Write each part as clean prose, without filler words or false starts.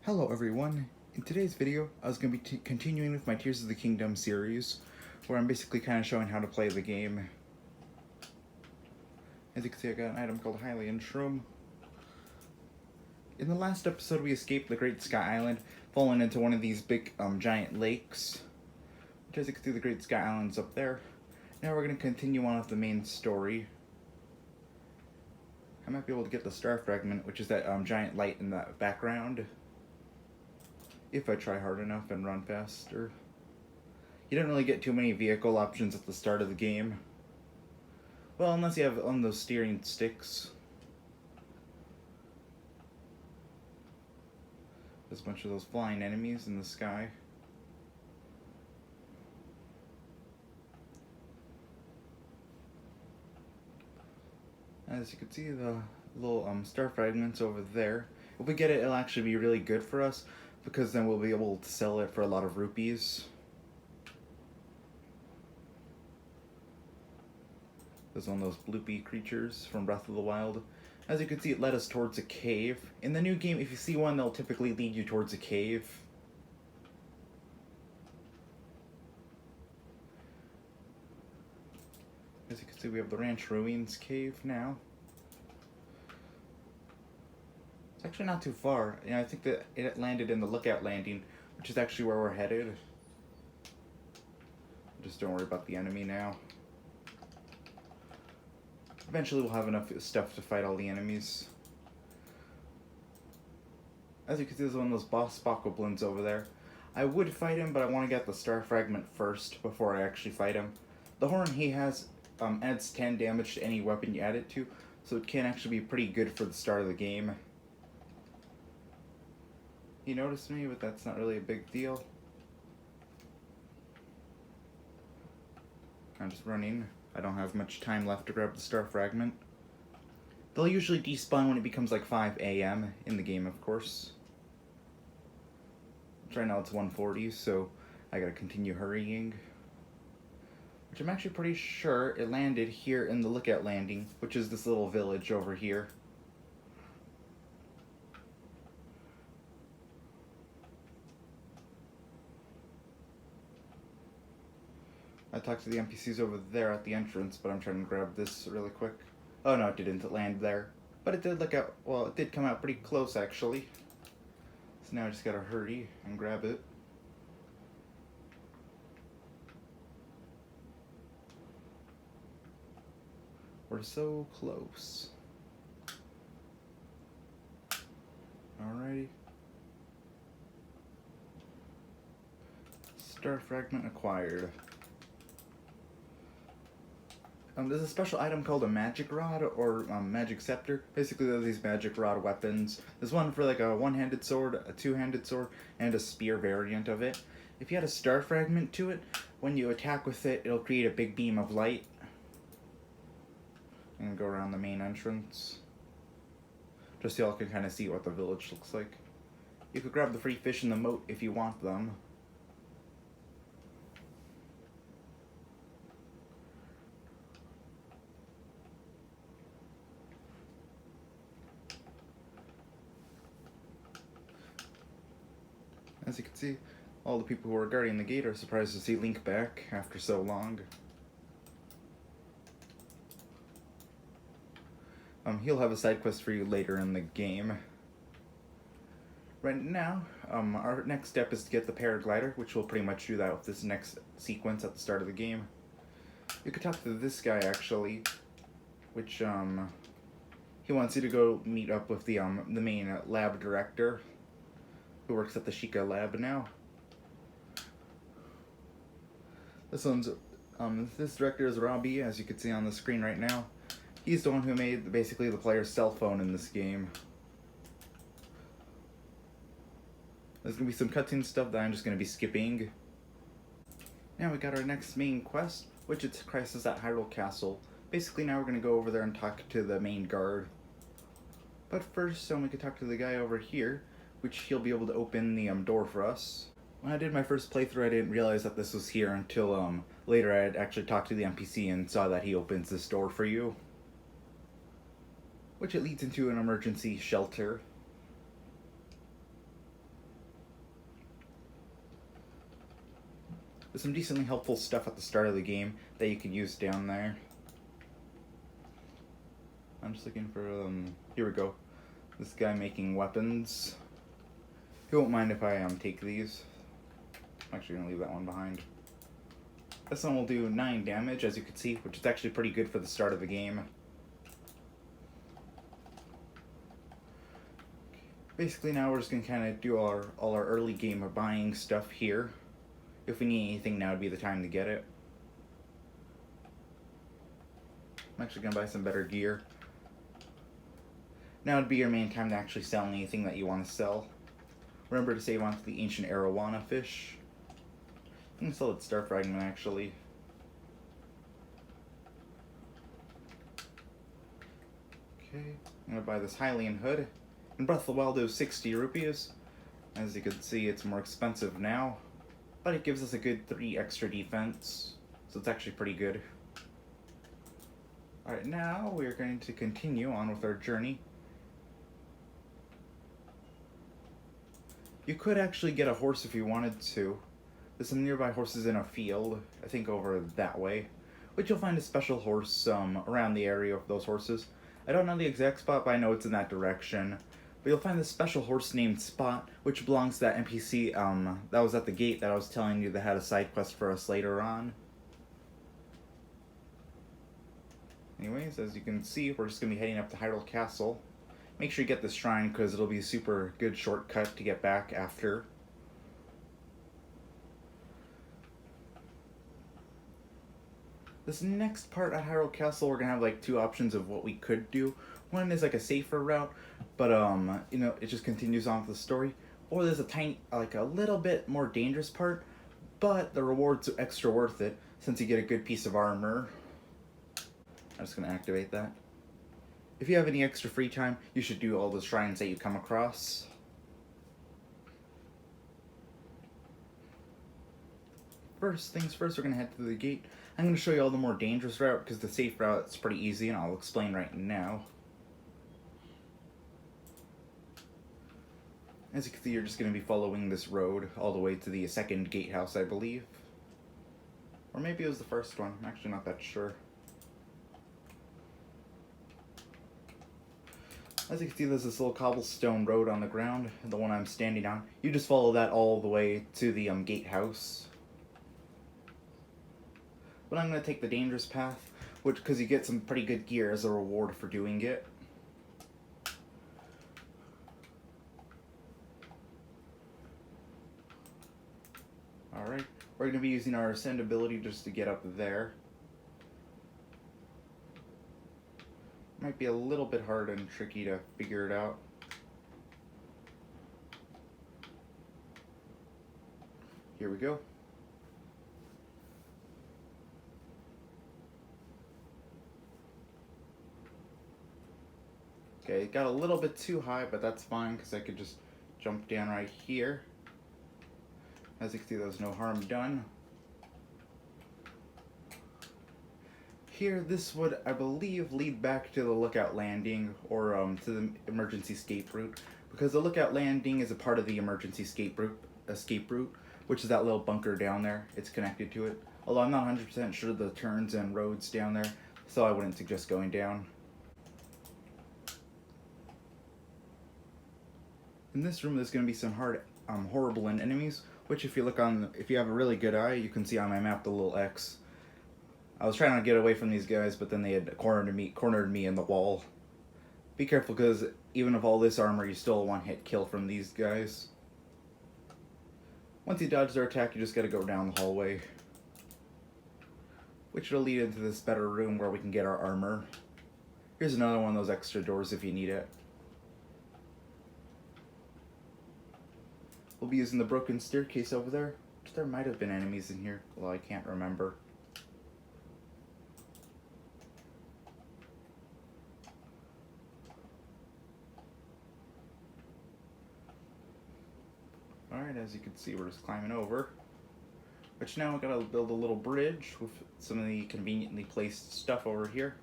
Hello everyone. In today's video, I was going to be continuing with my Tears of the Kingdom series, where I'm basically kind of showing how to play the game. As you can see, I got an item called Hylian Shroom. In the last episode, we escaped the Great Sky Island, falling into one of these big giant lakes. Which, as you can see, the Great Sky Island's up there. Now we're going to continue on with the main story. I might be able to get the Star Fragment, which is that giant light in the background. If I try hard enough and run faster. You don't really get too many vehicle options at the start of the game. Well, unless you have on those steering sticks. There's a bunch of those flying enemies in the sky. As you can see, the little star fragments over there. If we get it, it'll actually be really good for us, because then we'll be able to sell it for a lot of rupees. There's one of those bloopy creatures from Breath of the Wild. As you can see, it led us towards a cave. In the new game, if you see one, they'll typically lead you towards a cave. As you can see, we have the Ranch Ruins cave now. It's actually not too far. I think that it landed in the Lookout Landing, which is actually where we're headed. Just don't worry about the enemy now. Eventually we'll have enough stuff to fight all the enemies. As you can see, there's one of those boss bokoblins over there. I would fight him, but I want to get the Star Fragment first before I actually fight him. The horn he has adds 10 damage to any weapon you add it to, so it can actually be pretty good for the start of the game. He noticed me, but that's not really a big deal. I'm just running. I don't have much time left to grab the Star Fragment. They'll usually despawn when it becomes like 5 AM in the game, of course. Right now it's 1:40, so I gotta continue hurrying. Which I'm actually pretty sure it landed here in the Lookout Landing, which is this little village over here. I talked to the NPCs over there at the entrance, but I'm trying to grab this really quick. Oh no, it didn't land there. But it did look out, well, it did come out pretty close actually. So now I just gotta hurry and grab it. We're so close. Alrighty. Star Fragment acquired. There's a special item called a Magic Rod or Magic Scepter. Basically, there's these Magic Rod weapons. There's one for like a one-handed sword, a two-handed sword, and a spear variant of it. If you add a Star Fragment to it, when you attack with it, it'll create a big beam of light. And go around the main entrance. Just so y'all can kind of see what the village looks like. You could grab the free fish in the moat if you want them. As you can see, all the people who are guarding the gate are surprised to see Link back after so long. He'll have a side quest for you later in the game. Right now, our next step is to get the paraglider, which will pretty much do that with this next sequence at the start of the game. You could talk to this guy actually, which he wants you to go meet up with the main lab director, who works at the Sheikah lab now. This director is Robbie, as you can see on the screen right now. He's the one who made basically the player's cell phone in this game. There's gonna be some cutscene stuff that I'm just gonna be skipping. Now we got our next main quest, which is Crisis at Hyrule Castle. Basically now we're gonna go over there and talk to the main guard. But first, we could talk to the guy over here, which he'll be able to open the door for us. When I did my first playthrough, I didn't realize that this was here until later I had actually talked to the NPC and saw that he opens this door for you. Which it leads into an emergency shelter. There's some decently helpful stuff at the start of the game that you can use down there. I'm just looking for, here we go. This guy making weapons. He won't mind if I take these. I'm actually going to leave that one behind. This one will do 9 damage, as you can see, which is actually pretty good for the start of the game. Basically now we're just going to kind of do all our early game of buying stuff here. If we need anything, now would be the time to get it. I'm actually going to buy some better gear. Now would be your main time to actually sell anything that you want to sell. Remember to save onto the ancient arowana fish. I'm going to sell it Star Fragment, actually. Okay, I'm going to buy this Hylian hood. In Breath of the Wild, it was 60 rupees. As you can see, it's more expensive now. But it gives us a good 3 extra defense. So it's actually pretty good. Alright, now we're going to continue on with our journey. You could actually get a horse if you wanted to. There's some nearby horses in a field, I think over that way. Which you'll find a special horse around the area of those horses. I don't know the exact spot, but I know it's in that direction. But you'll find this special horse named Spot, which belongs to that NPC that was at the gate that I was telling you that had a side quest for us later on. Anyways, as you can see, we're just going to be heading up to Hyrule Castle. Make sure you get this shrine, because it'll be a super good shortcut to get back after. This next part at Hyrule Castle, we're going to have like 2 options of what we could do. One is like a safer route, but you know, it just continues on with the story. Or there's a tiny, like a little bit more dangerous part, but the rewards are extra worth it, since you get a good piece of armor. I'm just going to activate that. If you have any extra free time, you should do all the shrines that you come across. First things first, we're going to head to the gate. I'm going to show you all the more dangerous route, because the safe route is pretty easy, and I'll explain right now. As you can see, you're just going to be following this road all the way to the second gatehouse, I believe. Or maybe it was the first one. I'm actually not that sure. As you can see, there's this little cobblestone road on the ground, the one I'm standing on. You just follow that all the way to the gatehouse. But I'm going to take the dangerous path, because you get some pretty good gear as a reward for doing it. Alright, we're going to be using our ascend ability just to get up there. Might be a little bit hard and tricky to figure it out. Here we go. Okay, it got a little bit too high, but that's fine because I could just jump down right here. As you can see, there's no harm done. Here, this would, I believe, lead back to the Lookout Landing, or to the emergency escape route, because the Lookout Landing is a part of the emergency escape route, which is that little bunker down there. It's connected to it. Although I'm not 100% sure the turns and roads down there, so I wouldn't suggest going down. In this room, there's going to be some horrible enemies, which if you have a really good eye, you can see on my map the little X. I was trying to get away from these guys, but then they had cornered me in the wall. Be careful, because even with all this armor, you still a one-hit kill from these guys. Once you dodge their attack, you just gotta go down the hallway, which will lead into this better room where we can get our armor. Here's another one of those extra doors if you need it. We'll be using the broken staircase over there. There might have been enemies in here, although I can't remember. Alright, as you can see, we're just climbing over. Which now we gotta build a little bridge with some of the conveniently placed stuff over here.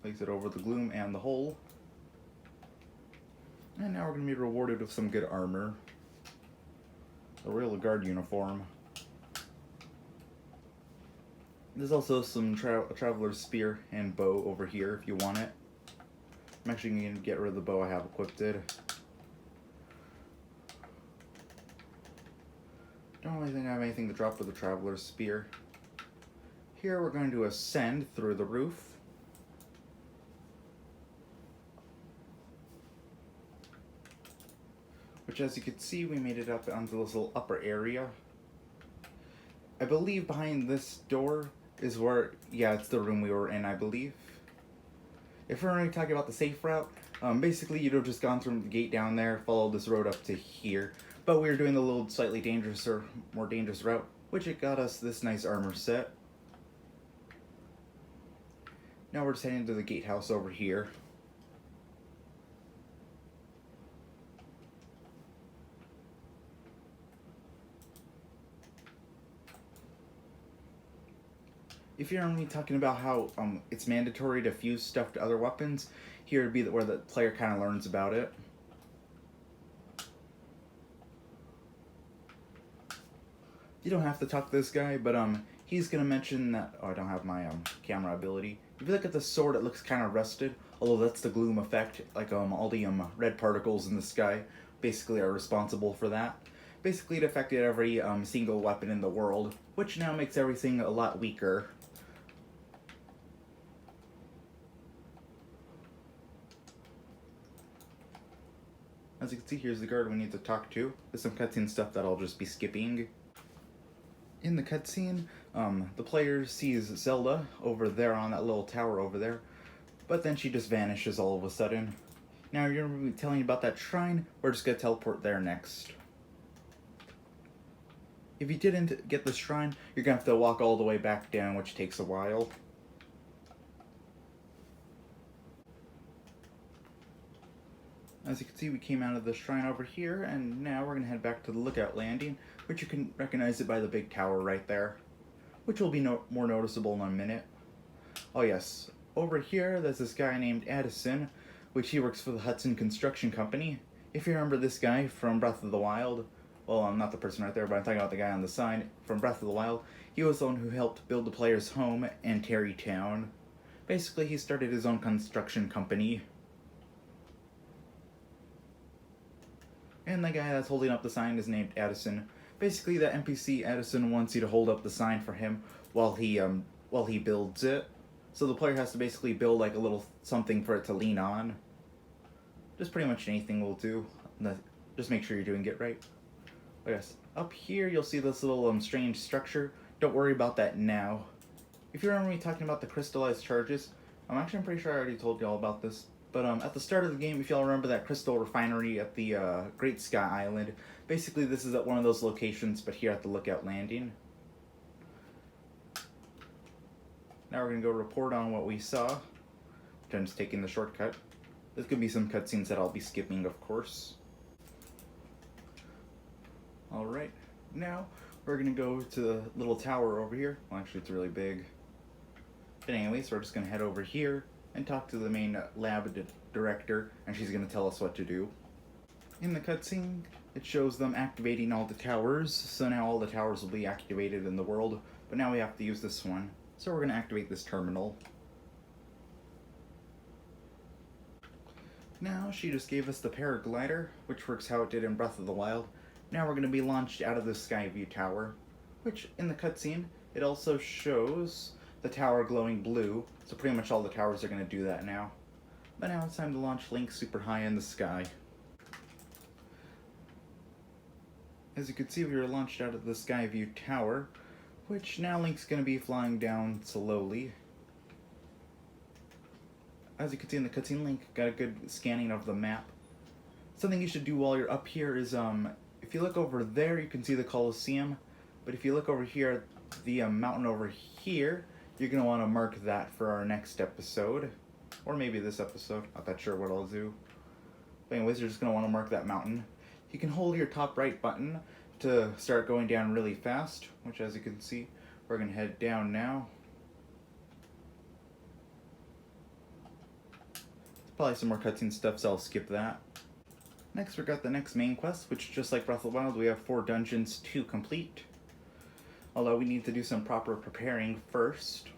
Place it over the gloom and the hole. And now we're going to be rewarded with some good armor. A Royal Guard uniform. There's also some Traveler's Spear and bow over here if you want it. I'm actually going to get rid of the bow I have equipped. Don't really think I have anything to drop with the Traveler's Spear. Here we're going to ascend through the roof. Which, as you can see, we made it up onto this little upper area. I believe behind this door is where, yeah, it's the room we were in, I believe. If we're already talking about the safe route, basically you'd have just gone through the gate down there, followed this road up to here. But we were doing the little slightly dangerous or more dangerous route, which it got us this nice armor set. Now we're just heading to the gatehouse over here. If you're only talking about how it's mandatory to fuse stuff to other weapons, here would be where the player kind of learns about it. You don't have to talk to this guy, but he's gonna mention that. Oh, I don't have my camera ability. If you look at the sword, it looks kind of rusted. Although that's the gloom effect, like all the red particles in the sky, basically are responsible for that. Basically, it affected every single weapon in the world, which now makes everything a lot weaker. As you can see, here's the guard we need to talk to. There's some cutscene stuff that I'll just be skipping. In the cutscene, the player sees Zelda over there on that little tower over there, but then she just vanishes all of a sudden. Now, you're going to be telling you about that shrine. We're just going to teleport there next. If you didn't get the shrine, you're going to have to walk all the way back down, which takes a while. As you can see, we came out of the shrine over here, and now we're going to head back to the lookout landing, which you can recognize it by the big tower right there, which will be more noticeable in a minute. Oh yes, over here there's this guy named Addison, which he works for the Hudson Construction Company. If you remember this guy from Breath of the Wild, well, I'm not the person right there, but I'm talking about the guy on the sign from Breath of the Wild. He was the one who helped build the player's home in Tarrytown. Basically, he started his own construction company. And the guy that's holding up the sign is named Addison. Basically, the NPC Addison wants you to hold up the sign for him while he builds it. So the player has to basically build like a little something for it to lean on. Just pretty much anything will do. Just make sure you're doing it right. Oh yes, up here you'll see this little strange structure. Don't worry about that now. If you remember me talking about the crystallized charges, I'm pretty sure I already told you all about this. But at the start of the game, if y'all remember that crystal refinery at the Great Sky Island, basically this is at one of those locations, but here at the lookout landing. Now we're going to go report on what we saw. I'm just taking the shortcut. There's going to be some cutscenes that I'll be skipping, of course. Alright, now we're going to go to the little tower over here. Well, actually it's really big. But anyways, we're just going to head over here and talk to the main lab director, and she's going to tell us what to do. In the cutscene, it shows them activating all the towers, so now all the towers will be activated in the world, but now we have to use this one. So we're going to activate this terminal. Now, she just gave us the paraglider, which works how it did in Breath of the Wild. Now we're going to be launched out of the Skyview Tower, which, in the cutscene, it also shows the tower glowing blue, so pretty much all the towers are going to do that now. But now it's time to launch Link super high in the sky. As you can see, we were launched out of the Skyview Tower, which now Link's going to be flying down slowly. As you can see in the cutscene, Link got a good scanning of the map. Something you should do while you're up here is, if you look over there, you can see the Colosseum. But if you look over here at the mountain over here, you're going to want to mark that for our next episode. Or maybe this episode. Not that sure what I'll do. But anyways, you're just going to want to mark that mountain. You can hold your top right button to start going down really fast, which as you can see, we're going to head down now. There's probably some more cutscene stuff, so I'll skip that. Next, we got the next main quest, which just like Breath of the Wild, we have 4 dungeons to complete. Although we need to do some proper preparing first.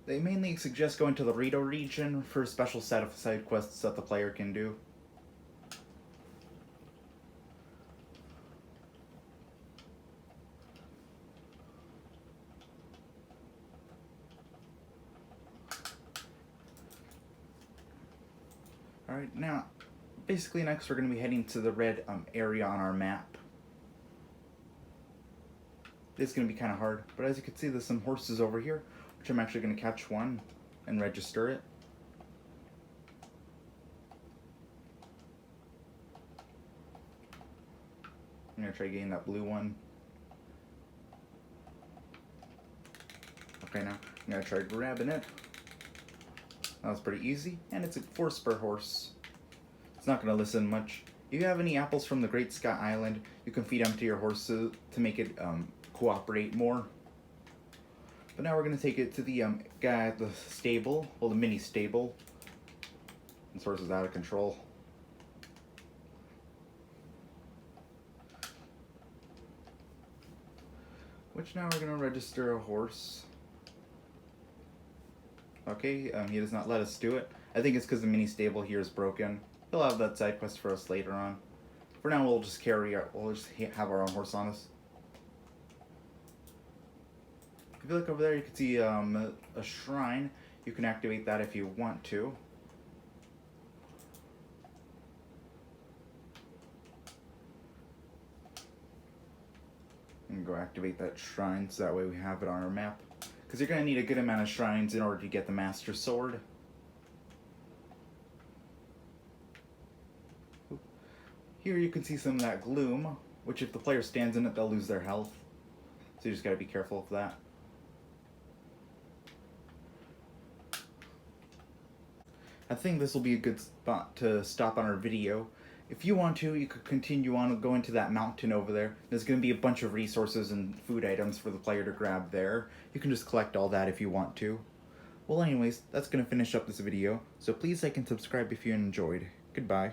They mainly suggest going to the Rito region for a special set of side quests that the player can do. Alright, now, basically next we're going to be heading to the red area on our map. It's going to be kind of hard, but as you can see there's some horses over here, which I'm actually going to catch one and register it. I'm going to try getting that blue one. Okay, now I'm going to try grabbing it. That was pretty easy, and it's a 4-spur horse. It's not going to listen much. If you have any apples from the Great Scott Island, you can feed them to your horses to make it cooperate more. But now we're going to take it to the guy at the stable, well, the mini stable. This horse is out of control. Which now we're going to register a horse. Okay, he does not let us do it. I think it's because the mini stable here is broken. He'll have that side quest for us later on. For now, we'll just have our own horse on us. If you look over there, you can see a shrine. You can activate that if you want to. And go activate that shrine so that way we have it on our map. Because you're going to need a good amount of shrines in order to get the Master Sword. Here you can see some of that gloom, which if the player stands in it, they'll lose their health. So you just got to be careful of that. I think this will be a good spot to stop on our video. If you want to, you could continue on going to that mountain over there. There's going to be a bunch of resources and food items for the player to grab there. You can just collect all that if you want to. Well anyways, that's going to finish up this video, so please like and subscribe if you enjoyed. Goodbye.